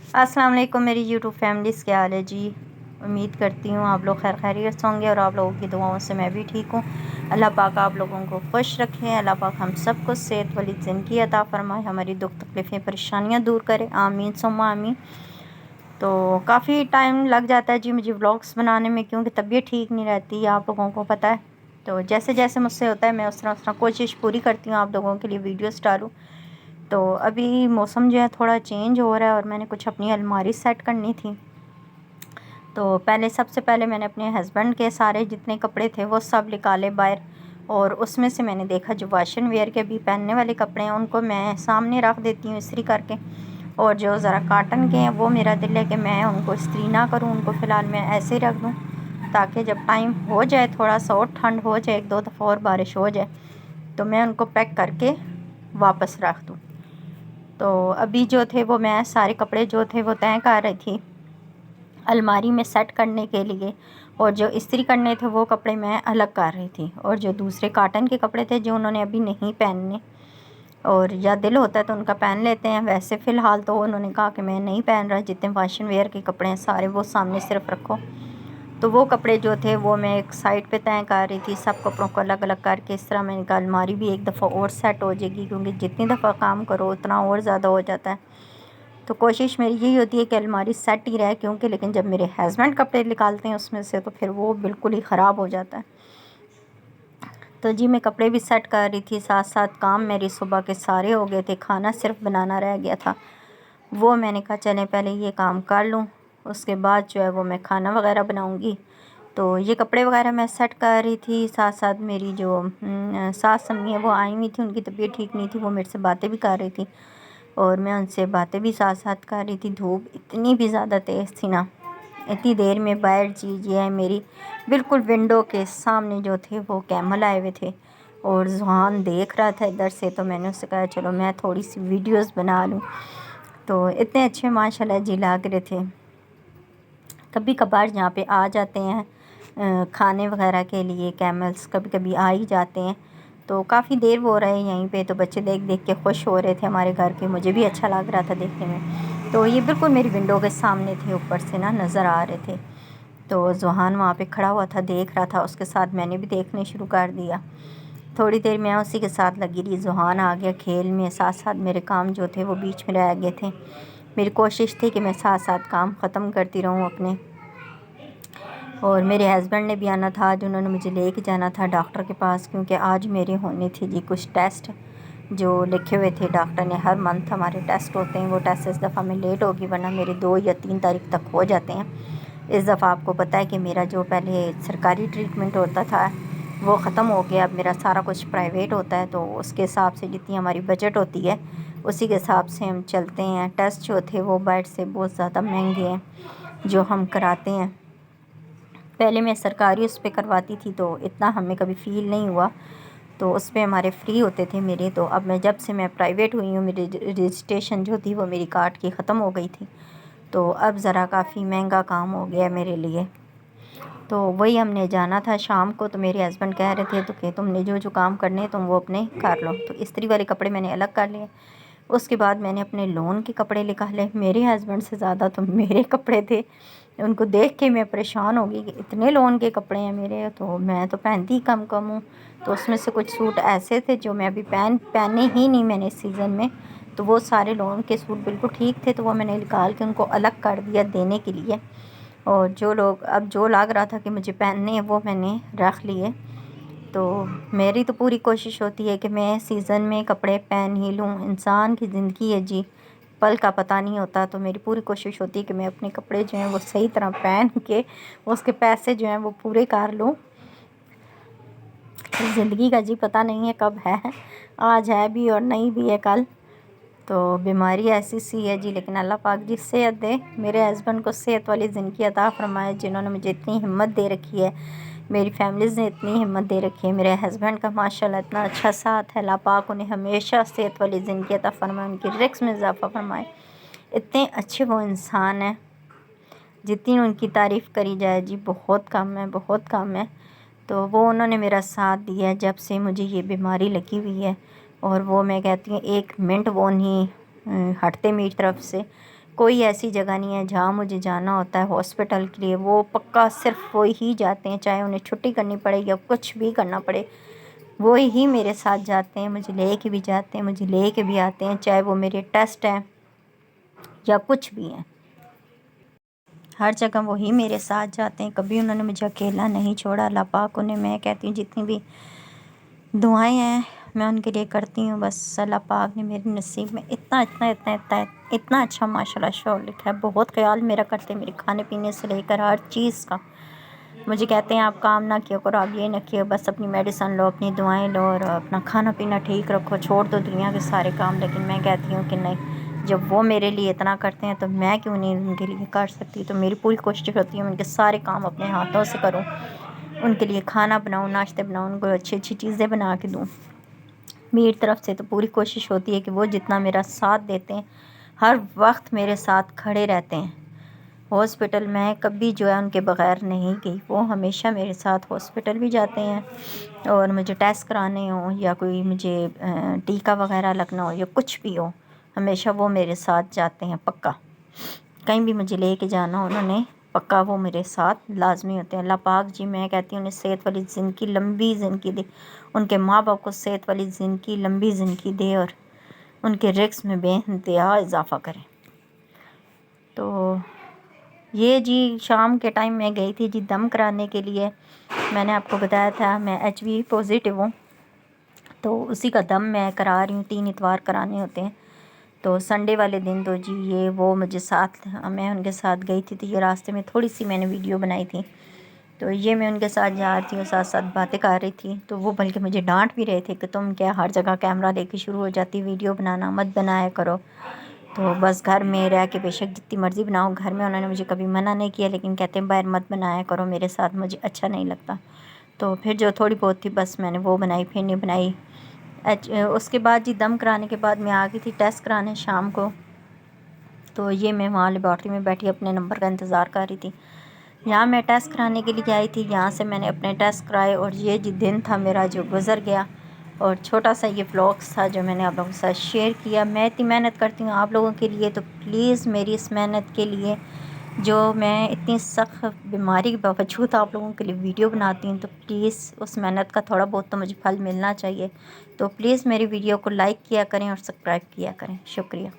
अस्सलाम वालेकुम मेरी यूट्यूब फैमिलीज़, क्या हाल है जी। उम्मीद करती हूँ आप लोग खैर खैरियत से होंगे और आप लोगों की दुआओं से मैं भी ठीक हूँ। अल्लाह पाक आप लोगों को खुश रखें, अल्लाह पाक हम सबको सेहत वाली ज़िंदगी अता फ़रमाए, हमारी दुख तकलीफ़ें परेशानियाँ दूर करे, आमीन सुम्मा आमीन। तो काफ़ी टाइम लग जाता है जी मुझे व्लॉग्स बनाने में, क्योंकि तबीयत ठीक नहीं रहती, आप लोगों को पता है। तो जैसे जैसे मुझसे होता है मैं उस तरह कोशिश पूरी करती हूँ आप लोगों के लिए वीडियोस डालूँ। तो अभी मौसम जो है थोड़ा चेंज हो रहा है और मैंने कुछ अपनी अलमारी सेट करनी थी। तो सबसे पहले मैंने अपने हस्बैंड के सारे जितने कपड़े थे वो सब निकाले बाहर, और उसमें से मैंने देखा जो वाशन वेयर के भी पहनने वाले कपड़े हैं उनको मैं सामने रख देती हूँ इस्त्री करके, और जो ज़रा काटन के हैं वो मेरा दिल है कि मैं उनको इस्त्री ना करूँ, उनको फ़िलहाल मैं ऐसे ही रख दूँ, ताकि जब टाइम हो जाए थोड़ा सा और ठंड हो जाए, 1-2 दफ़ा और बारिश हो जाए, तो मैं उनको पैक करके वापस रख दूँ। तो अभी जो थे वो मैं सारे कपड़े जो थे वो तय कर रही थी अलमारी में सेट करने के लिए, और जो इस्त्री करने थे वो कपड़े मैं अलग कर रही थी, और जो दूसरे कॉटन के कपड़े थे जो उन्होंने अभी नहीं पहनने, और या दिल होता है तो उनका पहन लेते हैं, वैसे फ़िलहाल तो उन्होंने कहा कि मैं नहीं पहन रहा, जितने वाशन वेयर के कपड़े हैं सारे वो सामने सिर्फ रखो। तो वो कपड़े जो थे वो मैं एक साइड पे तय कर रही थी, सब कपड़ों को अलग अलग करके। इस तरह मैंने कहा अलमारी भी एक दफ़ा और सेट हो जाएगी, क्योंकि जितनी दफ़ा काम करो उतना और ज़्यादा हो जाता है। तो कोशिश मेरी यही होती है कि अलमारी सेट ही रहे, क्योंकि लेकिन जब मेरे हस्बैंड कपड़े निकालते हैं उसमें से तो फिर वो बिल्कुल ही ख़राब हो जाता है। तो जी मैं कपड़े भी सेट कर रही थी, साथ साथ काम मेरी सुबह के सारे हो गए थे, खाना सिर्फ बनाना रह गया था। वो मैंने कहा चलें पहले ये काम कर लूँ, उसके बाद जो है वो मैं खाना वगैरह बनाऊँगी। तो ये कपड़े वगैरह मैं सेट कर रही थी, साथ साथ मेरी जो सास अम्मी है वो आई हुई थी, उनकी तबीयत ठीक नहीं थी, वो मेरे से बातें भी कर रही थी और मैं उनसे बातें भी साथ साथ कर रही थी। धूप इतनी भी ज़्यादा तेज़ थी ना, इतनी देर में बाहर चीज़ ये है मेरी बिल्कुल विंडो के सामने जो थे वो कैमल आए हुए थे, और जुहान देख रहा था इधर से, तो मैंने उससे कहा चलो मैं थोड़ी सी वीडियोस बना लूँ। तो इतने अच्छे माशाल्लाह जी लग रहे थे। कभी कभार यहाँ पे आ जाते हैं खाने वगैरह के लिए कैमल्स, कभी कभी आ ही जाते हैं। तो काफ़ी देर हो रहा है यहीं पे, तो बच्चे देख देख के खुश हो रहे थे हमारे घर के, मुझे भी अच्छा लग रहा था देखने में। तो ये बिल्कुल मेरी विंडो के सामने थे, ऊपर से ना नज़र आ रहे थे। तो जुहान वहाँ पे खड़ा हुआ था, देख रहा था, उसके साथ मैंने भी देखने शुरू कर दिया। थोड़ी देर मैं उसी के साथ लगी रही, जुहान आ गया खेल में, साथ साथ मेरे काम जो थे वो बीच में रह गए थे। मेरी कोशिश थी कि मैं साथ साथ काम ख़त्म करती रहूँ अपने। और मेरे हस्बैंड ने भी आना था आज, उन्होंने मुझे लेके जाना था डॉक्टर के पास, क्योंकि आज मेरे होने थे जी कुछ टेस्ट जो लिखे हुए थे डॉक्टर ने। हर मंथ हमारे टेस्ट होते हैं, वो टेस्ट इस दफ़ा में लेट होगी, वरना मेरे 2 या 3 तारीख तक हो जाते हैं। इस दफ़ा आपको पता है कि मेरा जो पहले सरकारी ट्रीटमेंट होता था वो ख़त्म हो गया, अब मेरा सारा कुछ प्राइवेट होता है, तो उसके हिसाब से जितनी हमारी बजट होती है उसी के हिसाब से हम चलते हैं। टेस्ट जो थे वो बाहर से बहुत ज़्यादा महंगे हैं जो हम कराते हैं। पहले मैं सरकारी उस पर करवाती थी तो इतना हमें कभी फ़ील नहीं हुआ, तो उस पर हमारे फ्री होते थे मेरे। तो अब मैं जब से मैं प्राइवेट हुई हूँ, मेरी रजिस्ट्रेशन जो थी वो मेरी कार्ड की ख़त्म हो गई थी, तो अब ज़रा काफ़ी महंगा काम हो गया मेरे लिए। तो वही हमने जाना था शाम को, तो मेरे हस्बैंड कह रहे थे तो कि तुमने जो जो काम करने तुम वो अपने कर लो। तो इस्त्री वाले कपड़े मैंने अलग कर लिए, उसके बाद मैंने अपने लोन के कपड़े निकाले। मेरे हस्बैंड से ज़्यादा तो मेरे कपड़े थे, उनको देख के मैं परेशान हो गई कि इतने लोन के कपड़े हैं मेरे, तो मैं तो पहनती ही कम कम हूँ। तो उसमें से कुछ सूट ऐसे थे जो मैं अभी पहने ही नहीं मैंने इस सीज़न में, तो वो सारे लोन के सूट बिल्कुल ठीक थे, तो वो मैंने निकाल के उनको अलग कर दिया देने के लिए। और जो लोग अब जो लग रहा था कि मुझे पहनने हैं वो मैंने रख लिए। तो मेरी तो पूरी कोशिश होती है कि मैं सीज़न में कपड़े पहन ही लूँ, इंसान की ज़िंदगी है जी, पल का पता नहीं होता। तो मेरी पूरी कोशिश होती है कि मैं अपने कपड़े जो हैं वो सही तरह पहन के उसके पैसे जो हैं वो पूरे कर लूँ। ज़िंदगी का जी पता नहीं है कब है, आज है भी और नहीं भी है कल। तो बीमारी ऐसी सी है जी, लेकिन अल्लाह पाक जी सेहत दे, मेरे हस्बैंड को सेहत वाली ज़िंदगी अता फ़रमाए, जिन्होंने मुझे इतनी हिम्मत दे रखी है, मेरी फैमिलीज़ ने इतनी हिम्मत दे रखी है। मेरे हस्बैंड का माशाल्लाह इतना अच्छा साथ है, अल्लाह पाक उन्हें हमेशा सेहत वाली ज़िंदगी अता फ़रमाए, उनकी रिस्क में इजाफ़ा फ़रमाए। इतने अच्छे वो इंसान हैं, जितनी उनकी तारीफ़ करी जाए जी बहुत कम है, बहुत कम है। तो वो उन्होंने मेरा साथ दिया है जब से मुझे ये बीमारी लगी हुई है, और वो मैं कहती हूँ 1 मिनट वो नहीं हटते मेरी तरफ से। کوئی ایسی جگہ نہیں ہے جہاں مجھے جانا ہوتا ہے ہاسپٹل کے لیے وہ پکا صرف وہی ہی جاتے ہیں، چاہے انہیں چھٹی کرنی پڑے یا کچھ بھی کرنا پڑے وہی ہی میرے ساتھ جاتے ہیں، مجھے لے کے بھی جاتے ہیں، مجھے لے کے بھی آتے ہیں، چاہے وہ میرے ٹیسٹ ہیں یا کچھ بھی ہیں، ہر جگہ وہی میرے ساتھ جاتے ہیں، کبھی انہوں نے مجھے اکیلا نہیں چھوڑا۔ اللہ پاک انہیں، میں کہتی ہوں جتنی بھی دعائیں ہیں میں ان کے لیے کرتی ہوں، بس اللہ پاک نے میرے نصیب میں اتنا اچھا ماشاءاللہ شوہر لکھا ہے، بہت خیال میرا کرتے ہیں، میرے کھانے پینے سے لے کر ہر چیز کا۔ مجھے کہتے ہیں آپ کام نہ کیا کرو، آپ یہ نہ کیا، بس اپنی میڈیسن لو، اپنی دعائیں لو اور اپنا کھانا پینا ٹھیک رکھو، چھوڑ دو دنیا کے سارے کام۔ لیکن میں کہتی ہوں کہ نہیں، جب وہ میرے لیے اتنا کرتے ہیں تو میں کیوں نہیں ان کے لیے کر سکتی؟ تو میری پوری کوشش ہوتی ہے ان کے سارے کام اپنے ہاتھوں سے کروں، ان کے لیے کھانا بناؤں، ناشتے بناؤں، ان کو اچھی اچھی چیزیں بنا کے دوں۔ میری طرف سے تو پوری کوشش ہوتی ہے کہ وہ جتنا میرا ساتھ دیتے ہیں، ہر وقت میرے ساتھ کھڑے رہتے ہیں۔ ہاسپٹل میں کبھی جو ہے ان کے بغیر نہیں گئی، وہ ہمیشہ میرے ساتھ ہاسپٹل بھی جاتے ہیں، اور مجھے ٹیسٹ کرانے ہوں یا کوئی مجھے ٹیکہ وغیرہ لگنا ہو یا کچھ بھی ہو، ہمیشہ وہ میرے ساتھ جاتے ہیں پکا۔ کہیں بھی مجھے لے کے جانا ہو انہوں نے پکا وہ میرے ساتھ لازمی ہوتے ہیں۔ اللہ پاک جی میں کہتی ہوں انہیں صحت والی زندگی، لمبی زندگی دے، ان کے ماں باپ کو صحت والی زندگی، لمبی زندگی دے، اور ان کے رزق میں بے انتہا اضافہ کریں۔ تو یہ جی شام کے ٹائم میں گئی تھی جی دم کرانے کے لیے، میں نے آپ کو بتایا تھا میں HIV پازیٹیو ہوں، تو اسی کا دم میں کرا رہی ہوں، 3 اتوار کرانے ہوتے ہیں۔ تو سنڈے والے دن تو جی یہ وہ مجھے ساتھ، میں ان کے ساتھ گئی تھی، تو یہ راستے میں تھوڑی سی میں نے ویڈیو بنائی تھی، تو یہ میں ان کے ساتھ جا رہی تھی اور ساتھ ساتھ باتیں کر رہی تھی، تو وہ بلکہ مجھے ڈانٹ بھی رہے تھے کہ تم کیا ہر جگہ کیمرہ لے کے شروع ہو جاتی، ویڈیو بنانا مت بنایا کرو۔ تو بس گھر میں رہ کے بے شک جتنی مرضی بناؤ، گھر میں انہوں نے مجھے کبھی منع نہیں کیا، لیکن کہتے ہیں باہر مت بنایا کرو میرے ساتھ، مجھے اچھا نہیں لگتا۔ تو پھر جو تھوڑی بہت تھی بس میں نے وہ بنائی، پھر نہیں بنائی۔ اس کے بعد جی دم کرانے کے بعد میں آ گئی تھی ٹیسٹ کرانے شام کو، تو یہ میں وہاں لیبارٹری میں بیٹھی اپنے نمبر کا انتظار کر رہی تھی۔ یہاں میں ٹیسٹ کرانے کے لیے آئی تھی، یہاں سے میں نے اپنے ٹیسٹ کرائے، اور یہ جی دن تھا میرا جو گزر گیا، اور چھوٹا سا یہ ولاگس تھا جو میں نے آپ لوگوں کے ساتھ شیئر کیا۔ میں اتنی محنت کرتی ہوں آپ لوگوں کے لیے، تو پلیز میری اس محنت کے لیے، جو میں اتنی سخت بیماری کے باوجود آپ لوگوں کے لیے ویڈیو بناتی ہوں، تو پلیز اس محنت کا تھوڑا بہت تو مجھے پھل ملنا چاہیے، تو پلیز میری ویڈیو کو لائک کیا کریں اور سبسکرائب کیا کریں، شکریہ۔